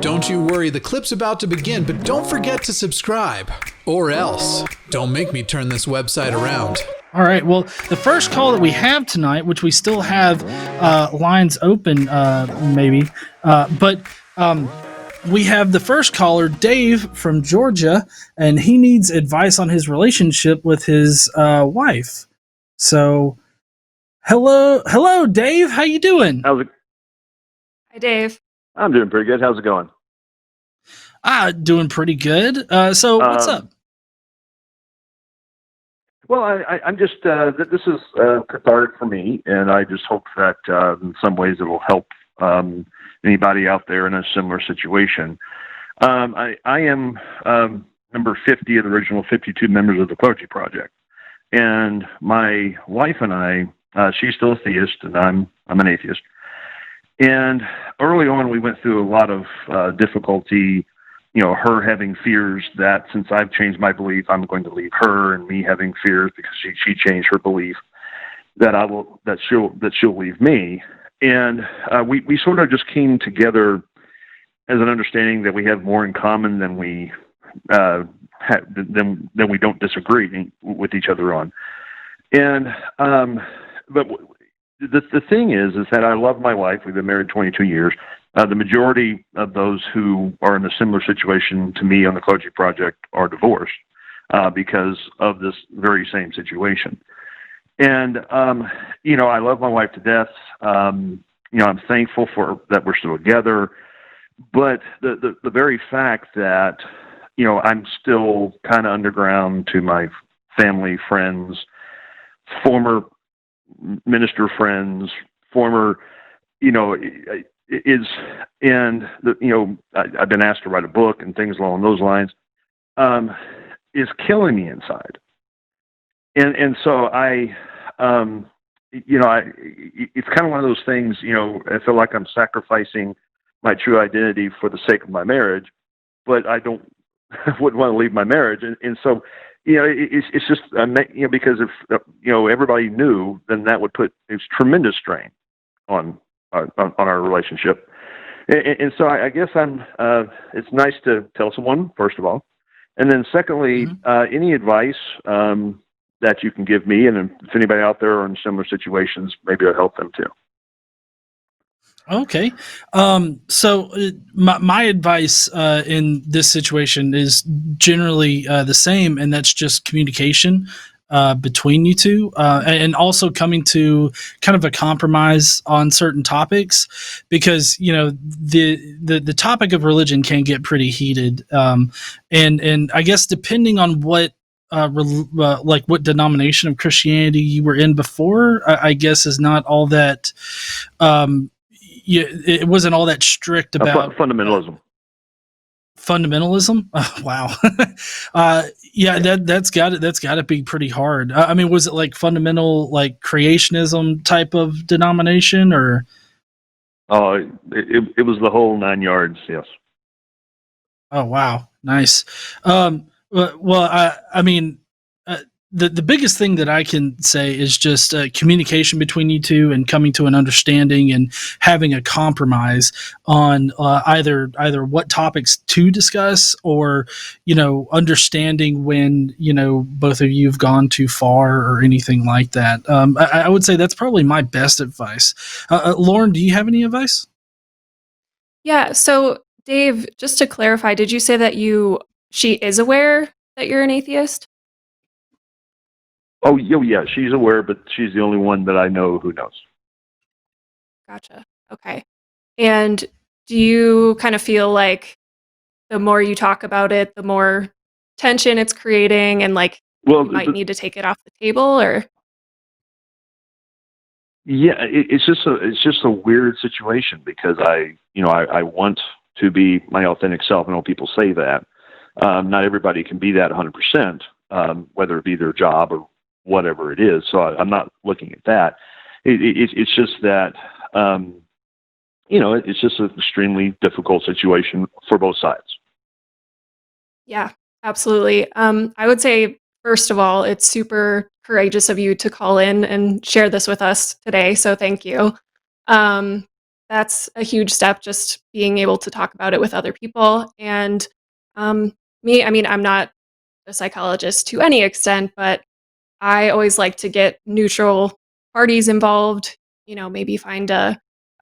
Don't you worry, the clip's about to begin, but don't forget to subscribe. Or else, don't make me turn this website around. All right, well, the first call that we have tonight, which we still have lines open, maybe, but we have the first caller, Dave from Georgia, and he needs advice on his relationship with his wife. So, hello, Dave. How you doing? How's it? Hi, Dave. I'm doing pretty good. How's it going? Doing pretty good. So, what's up? Well, I'm just, this is cathartic for me, and I just hope that in some ways it will help anybody out there in a similar situation. I am number 50 of the original 52 members of the Clergy Project. And my wife and I, she's still a theist, and I'm an atheist. And early on, we went through a lot of difficulty, her having fears that since I've changed my belief, I'm going to leave her, and me having fears because she changed her belief that she'll leave me. And we sort of just came together as an understanding that we have more in common than we than we don't disagree with each other on. And but the thing is that I love my wife. We've been married 22 years. The majority of those who are in a similar situation to me on the Clergy Project are divorced because of this very same situation. And, I love my wife to death. I'm thankful for that we're still together. But the very fact that, I'm still kind of underground to my family, friends, former minister friends, former, I've been asked to write a book and things along those lines, is killing me inside. And so it's kind of one of those things, I feel like I'm sacrificing my true identity for the sake of my marriage, but I wouldn't want to leave my marriage. And so, it's just, because if, everybody knew, then that would put a tremendous strain on our relationship. And so I guess it's nice to tell someone, first of all. And then secondly, any advice that you can give me, and if anybody out there are in similar situations, maybe it'll help them too. Okay. So my advice in this situation is generally the same, and that's just communication between you two, and also coming to kind of a compromise on certain topics, because the topic of religion can get pretty heated, and I guess depending on what what denomination of Christianity you were in before, I guess is not all that. It wasn't all that strict about fundamentalism. Fundamentalism? Oh, wow. Yeah, that's got to be pretty hard. I mean, was it like fundamental, like creationism type of denomination, or? Oh, it was the whole 9 yards. Yes. Oh, wow, nice. I mean, the biggest thing that I can say is just communication between you two, and coming to an understanding and having a compromise on either what topics to discuss, or understanding when both of you have gone too far or anything like that. I would say that's probably my best advice. Lauren, do you have any advice? Yeah. So, Dave, just to clarify, did you say that she is aware that you're an atheist? Oh, yeah, she's aware, but she's the only one that I know who knows. Gotcha. Okay. And do you kind of feel like the more you talk about it, the more tension it's creating, and you might need to take it off the table, or? Yeah, it's just a weird situation, because I want to be my authentic self. I know people say that. Not everybody can be that 100%, whether it be their job or whatever it is. So I'm not looking at that. It's just that, it's just an extremely difficult situation for both sides. Yeah, absolutely. I would say, first of all, it's super courageous of you to call in and share this with us today. So thank you. that's a huge step, just being able to talk about it with other people. And me, I mean, I'm not a psychologist to any extent, but I always like to get neutral parties involved, maybe find a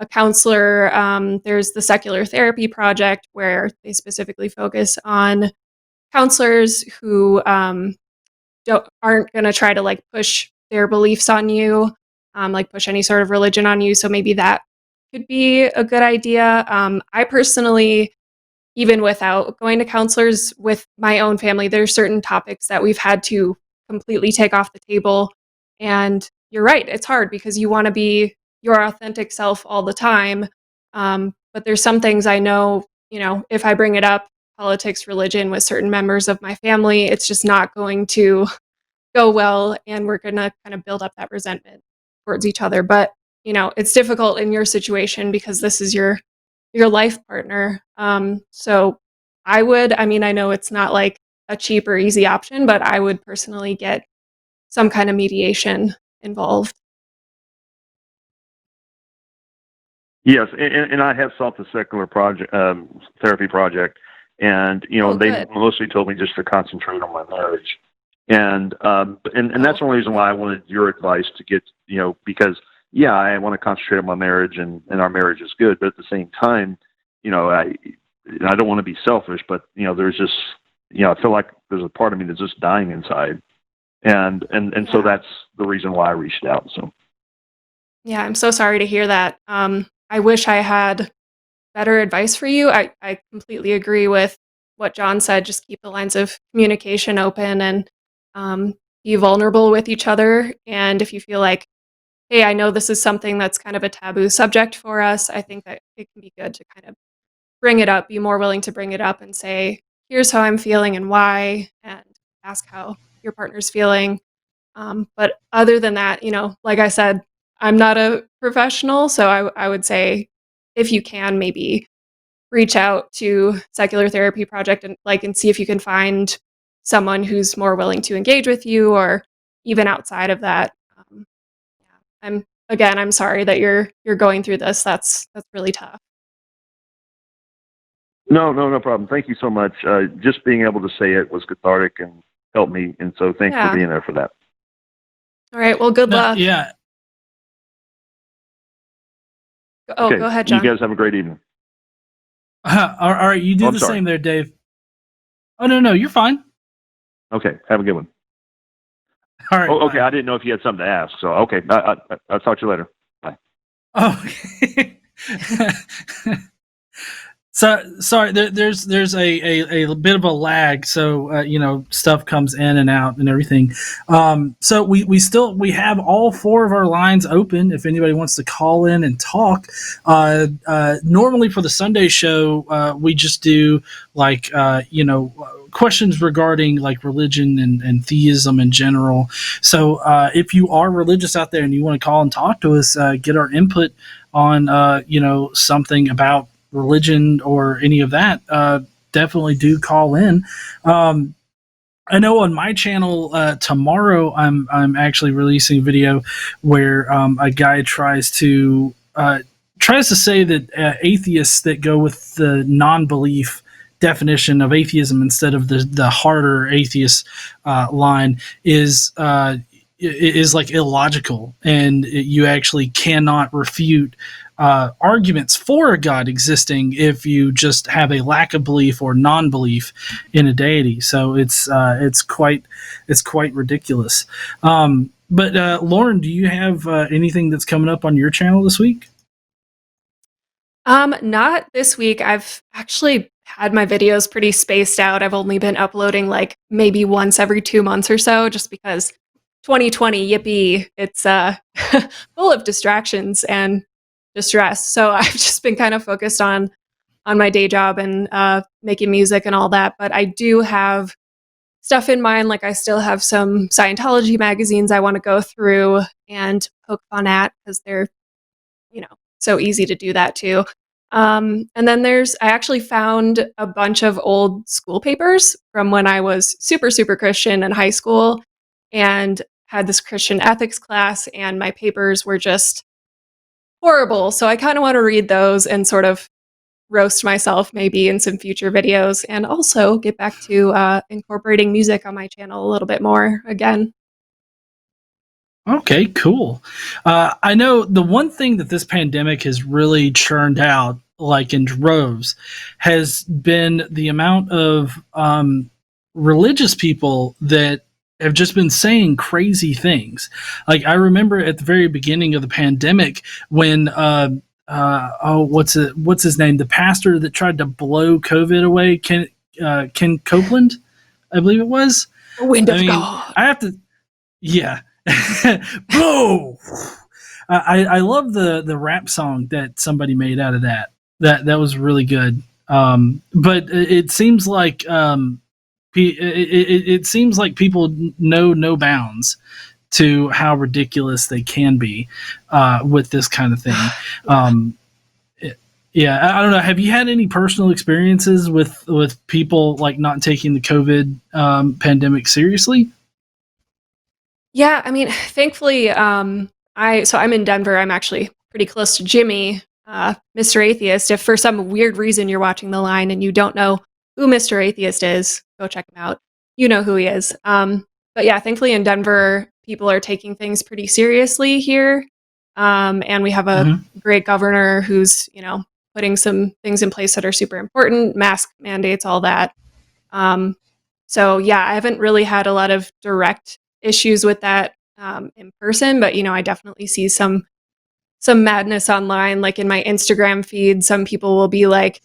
counselor. There's the Secular Therapy Project where they specifically focus on counselors who aren't going to try to like push their beliefs on you, like push any sort of religion on you. So maybe that could be a good idea. I personally, even without going to counselors with my own family, there's certain topics that we've had to completely take off the table. And you're right, it's hard because you want to be your authentic self all the time. But there's some things I know, if I bring it up, politics, religion with certain members of my family, it's just not going to go well. And we're going to kind of build up that resentment towards each other. But, it's difficult in your situation because this is your life partner. So I mean, I know it's not like a cheap or easy option, but I would personally get some kind of mediation involved. Yes, and I have sought the secular project therapy project, and they good. mostly told me just to concentrate on my marriage, and that's the only reason why I wanted your advice to get because I want to concentrate on my marriage, and our marriage is good, but at the same time, I don't want to be selfish, but there's just I feel like there's a part of me that's just dying inside, and so that's the reason why I reached out. So yeah, I'm so sorry to hear that. I wish I had better advice for you. I completely agree with what John said. Just keep the lines of communication open and be vulnerable with each other. And if you feel like, hey, I know this is something that's kind of a taboo subject for us, I think that it can be good to kind of bring it up, be more willing to bring it up and say, here's how I'm feeling and why, and ask how your partner's feeling. But other than that, like I said, I'm not a professional, so I would say if you can, maybe reach out to Secular Therapy Project and see if you can find someone who's more willing to engage with you, or even outside of that. Yeah, I'm sorry that you're going through this. That's really tough. no problem. Thank you so much. Just being able to say it was cathartic and helped me, and so thanks for being there for that. All right. Well, good luck. Yeah. Oh, okay. Go ahead, John. You guys have a great evening. All right. You do the same there, Dave. Oh, no, you're fine. Okay. Have a good one. All right. Okay. I didn't know if you had something to ask. So, okay. I'll talk to you later. Bye. Oh, okay. So sorry, there's a bit of a lag, so stuff comes in and out and everything. So we have all four of our lines open if anybody wants to call in and talk. Normally for the Sunday show, we just do questions regarding like religion and theism in general. So if you are religious out there and you want to call and talk to us, get our input on something about religion or any of that, definitely do call in. I know on my channel tomorrow I'm actually releasing a video where a guy tries to say that atheists that go with the non-belief definition of atheism instead of the harder atheist line is like illogical, and you actually cannot refute arguments for a God existing if you just have a lack of belief or non-belief in a deity. So it's quite ridiculous. But Lauren, do you have anything that's coming up on your channel this week? Not this week. I've actually had my videos pretty spaced out. I've only been uploading like maybe once every 2 months or so, just because 2020, yippee, it's full of distractions and distress. So I've just been kind of focused on my day job and making music and all that. But I do have stuff in mind. Like I still have some Scientology magazines I want to go through and poke fun at because they're, so easy to do that too. And then I actually found a bunch of old school papers from when I was super, super Christian in high school and had this Christian ethics class, and my papers were just horrible. So I kind of want to read those and sort of roast myself maybe in some future videos, and also get back to incorporating music on my channel a little bit more again. Okay, cool. I know the one thing that this pandemic has really churned out, like in droves, has been the amount of religious people that have just been saying crazy things. Like I remember at the very beginning of the pandemic when what's his name? The pastor that tried to blow COVID away, Ken Copeland, I believe it was. The wind of God. I have to, yeah. Blow. I love the rap song that somebody made out of that. That was really good. But it seems like it seems like people know no bounds to how ridiculous they can be with this kind of thing. Yeah, I don't know. Have you had any personal experiences with people like not taking the COVID pandemic seriously? Yeah, I mean, thankfully, I'm in Denver. I'm actually pretty close to Jimmy, Mr. Atheist. If for some weird reason you're watching the line and you don't know who Mr. Atheist is, go check him out. You know who he is. But yeah, thankfully in Denver, people are taking things pretty seriously here, and we have a great governor who's putting some things in place that are super important, mask mandates, all that. So yeah, I haven't really had a lot of direct issues with that in person, but I definitely see some madness online. Like in my Instagram feed, some people will be like,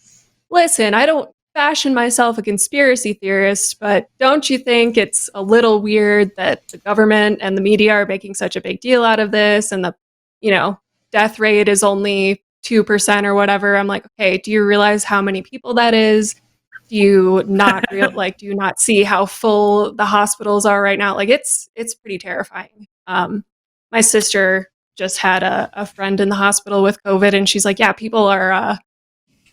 listen, I don't fashion myself a conspiracy theorist, but don't you think it's a little weird that the government and the media are making such a big deal out of this, and the death rate is only 2% or whatever? I'm like, okay, do you realize how many people that is? Do you not do you not see how full the hospitals are right now? Like it's pretty terrifying. My sister just had a friend in the hospital with COVID, and she's like, yeah, people are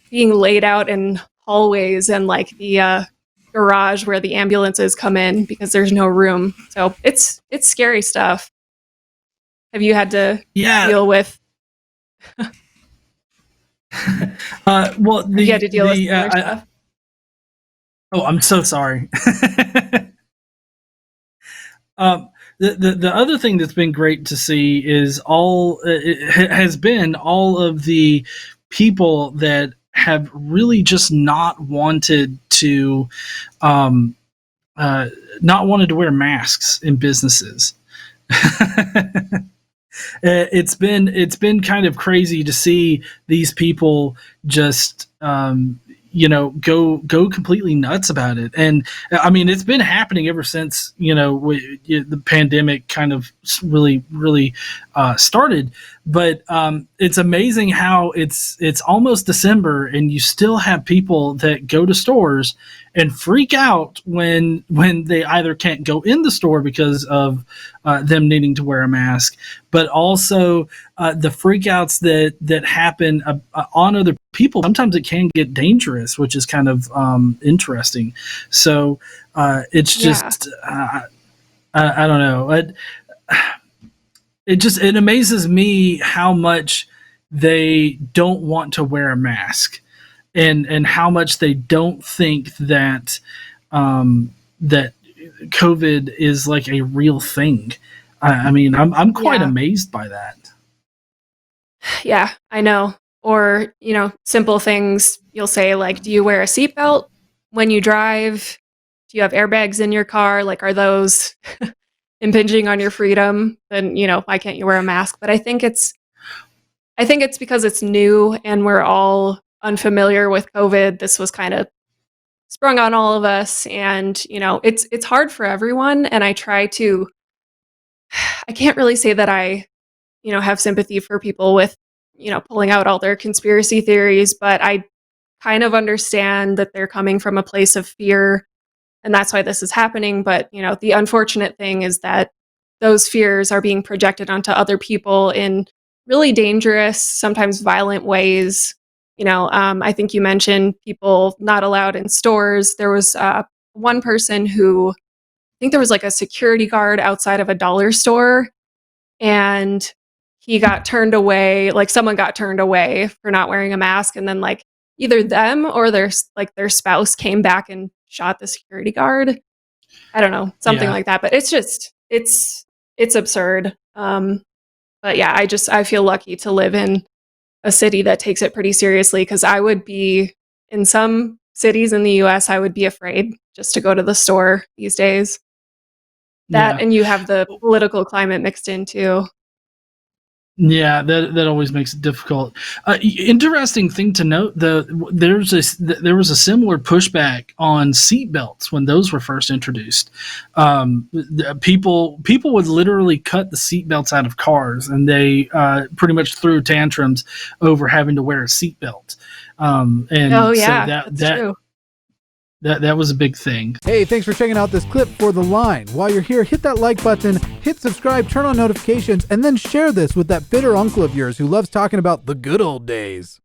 being laid out in hallways and like the garage where the ambulances come in because there's no room. So it's scary stuff. Have you had to deal with? Well, you had to deal with similar stuff. Oh, I'm so sorry. The other thing that's been great to see is all of the people that have really just not wanted to wear masks in businesses. It's been kind of crazy to see these people just go completely nuts about it. And I mean, it's been happening ever since the pandemic kind of really started. But it's amazing how it's almost December and you still have people that go to stores and freak out when they either can't go in the store because of them needing to wear a mask, but also the freakouts that happen on other people. Sometimes it can get dangerous, which is kind of interesting. So it's just I don't know. It amazes me how much they don't want to wear a mask, and how much they don't think that that COVID is like a real thing. I mean, I'm quite amazed by that. Yeah, I know. Or, simple things you'll say like, do you wear a seatbelt when you drive? Do you have airbags in your car? Like, are those impinging on your freedom? Then, why can't you wear a mask? But I think it's because it's new and we're all unfamiliar with COVID. This was kind of sprung on all of us, and it's hard for everyone. And I can't really say that I have sympathy for people with pulling out all their conspiracy theories, but I kind of understand that they're coming from a place of fear, and that's why this is happening. But the unfortunate thing is that those fears are being projected onto other people in really dangerous, sometimes violent ways. I think you mentioned people not allowed in stores. There was one person who, I think there was like a security guard outside of a dollar store, and he got turned away, like someone got turned away for not wearing a mask, and then like either them or their spouse came back and shot the security guard. I don't know, something like that. But it's just it's absurd. But yeah, I feel lucky to live in a city that takes it pretty seriously, because I would be in some cities in the US, I would be afraid just to go to the store these days. That and you have the political climate mixed in too. Yeah, that always makes it difficult. Interesting thing to note, there was a similar pushback on seatbelts when those were first introduced. People would literally cut the seatbelts out of cars, and they pretty much threw tantrums over having to wear a seatbelt. So that's true. That was a big thing. Hey, thanks for checking out this clip for The Line. While you're here, hit that like button, hit subscribe, turn on notifications, and then share this with that bitter uncle of yours who loves talking about the good old days.